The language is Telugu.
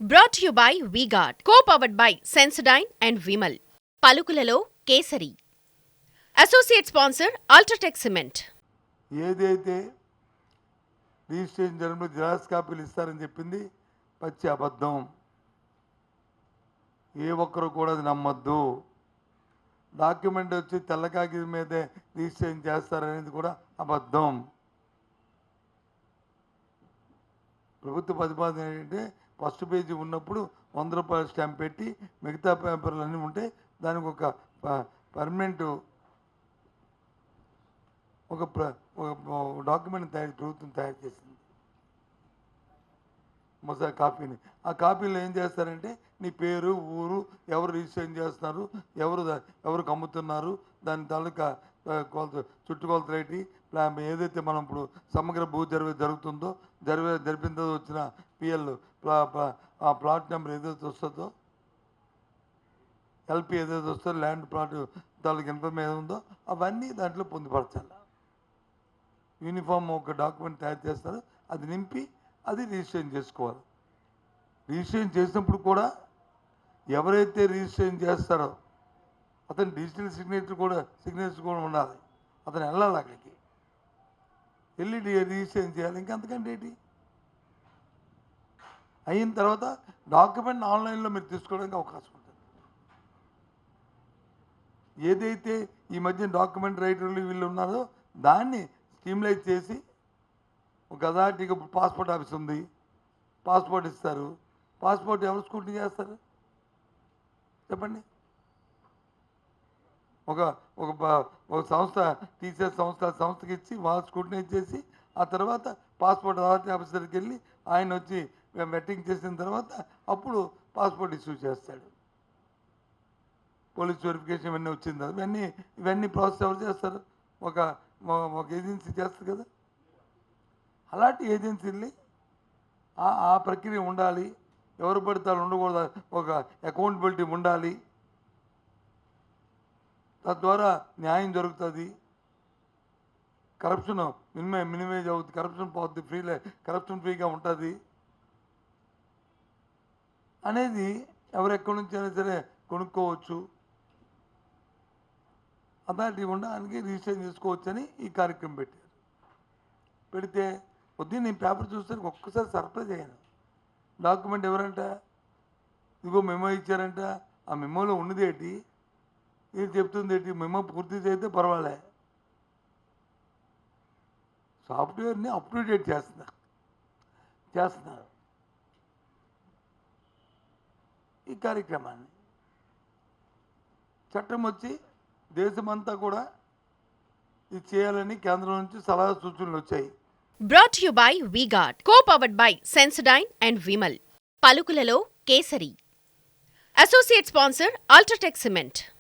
Brought to you by V-Guard, co-powered by Sensodyne and Vimal. పలుకులలో కేసరి. Associate sponsor UltraTech cement. ఏదైతే రిజిస్ట్రేషన్ జరగడంలో జిరాక్స్ కాపీలు ఇస్తారని చెప్పింది పచ్చి అబద్ధం. ఏ ఒక్కరు కూడా అది నమ్మద్దు. డాక్యుమెంట్ వచ్చి తెల్ల కాగితం మీదే రిజిస్ట్రేషన్ చేస్తారనేది కూడా అబద్ధం. ప్రభుత్వ ప్రతిపాదన ఏంటంటే ఫస్ట్ పేజీ ఉన్నప్పుడు 100 రూపాయల స్టాంప్ పెట్టి మిగతా పేపర్లు అన్నీ ఉంటే దానికి ఒక పర్మనెంట్ ఒక డాక్యుమెంట్ ప్రభుత్వం తయారు చేసింది, మొదటి కాపీని. ఆ కాపీలో ఏం చేస్తారంటే నీ పేరు, ఊరు, ఎవరు రిజిస్ట్రేషన్ చేస్తున్నారు, ఎవరు అమ్ముతున్నారు, దాని తాలూకా చుట్టుకొలత రేటి, ఏదైతే మనం ఇప్పుడు సమగ్ర భూ జరుగుతుందో జరిపిన వచ్చిన పిఎల్ ఆ ప్లాట్ నెంబర్ ఏదైతే వస్తుందో, ఎల్పి ఏదైతే వస్తుందో, ల్యాండ్ ప్లాట్ తాలూకు ఇన్ఫర్మేషన్ ఉందో అవన్నీ దాంట్లో పొందుపరచాలి. యూనిఫామ్ ఒక డాక్యుమెంట్ తయారు చేస్తారు, అది నింపి అది రిజిస్ట్రేషన్ చేసుకోవాలి. రిజిస్ట్రేషన్ చేసినప్పుడు కూడా ఎవరైతే రిజిస్ట్రేషన్ చేస్తారో అతను డిజిటల్ సిగ్నేచర్ కూడా ఉండాలి. అతను వెళ్ళాలి, అక్కడికి వెళ్ళి రిజిస్ట్రేషన్ చేయాలి. ఇంకంతకంటే ఏంటి? అయిన తర్వాత డాక్యుమెంట్ ఆన్లైన్లో మీరు తీసుకోవడానికి అవకాశం ఉంటుంది. ఏదైతే ఈ మధ్య డాక్యుమెంట్ రైటర్లు వీళ్ళు ఉన్నారో దాన్ని స్ట్రీమ్లైజ్ చేసి ఒక అథారిటీకి పాస్పోర్ట్ ఆఫీస్ ఉంది, పాస్పోర్ట్ ఇస్తారు. పాస్పోర్ట్ ఎవరు స్క్రూటినీ చేస్తారు చెప్పండి? ఒక సంస్థ టీచర్ సంస్థకి ఇచ్చి వాళ్ళు స్క్రూటినీ చేసి ఆ తర్వాత పాస్పోర్ట్ అథారిటీ ఆఫీసర్కి వెళ్ళి ఆయన వచ్చి వెట్టింగ్ చేసిన తర్వాత అప్పుడు పాస్పోర్ట్ ఇష్యూ చేస్తాడు. పోలీస్ వెరిఫికేషన్ ఇవన్నీ వచ్చింది కదా, ఇవన్నీ ప్రాసెస్ ఎవరు చేస్తారు? ఒక ఏజెన్సీ చేస్తారు కదా. అలాంటి ఏజెన్సీని ఆ ప్రక్రియ ఉండాలి. ఎవరు పడతారు ఉండకూడదు, ఒక అకౌంటబిలిటీ ఉండాలి. తద్వారా న్యాయం జరుగుతుంది, కరప్షన్ మినిమైజ్ అవుతుంది, కరప్షన్ పోతుంది, కరప్షన్ ఫ్రీగా ఉంటుంది అనేది ఎవరు ఎక్కడి నుంచి అయినా సరే కొనుక్కోవచ్చు. అథారిటీ ఉండడానికి రిజిస్ట్రేషన్ చేసుకోవచ్చని ఈ కార్యక్రమం పెట్టారు. పెడితే పొద్దున్న నేను పేపర్ చూస్తే ఒక్కసారి సర్ప్రైజ్ అయ్యాను. డాక్యుమెంట్ ఎవరంట, ఇదిగో మెమో ఇచ్చారంట. ఆ మెమోలో ఉన్నది ఏంటి, ఇది చెప్తుంది ఏంటి? మెమో పూర్తి చేస్తే పర్వాలే, సాఫ్ట్వేర్ని అప్ టు డేట్ చేస్తున్నారు ఈ కార్యక్రమాన్ని. చట్టం వచ్చి దేశమంతా కూడా ఇది చేయాలని కేంద్రం నుంచి సలహా సూచనలు వచ్చాయి. Brought to you by V-Guard, co-powered by Sensodyne and Vimal. పలుకులలో కేసరి. Associate sponsor UltraTech cement.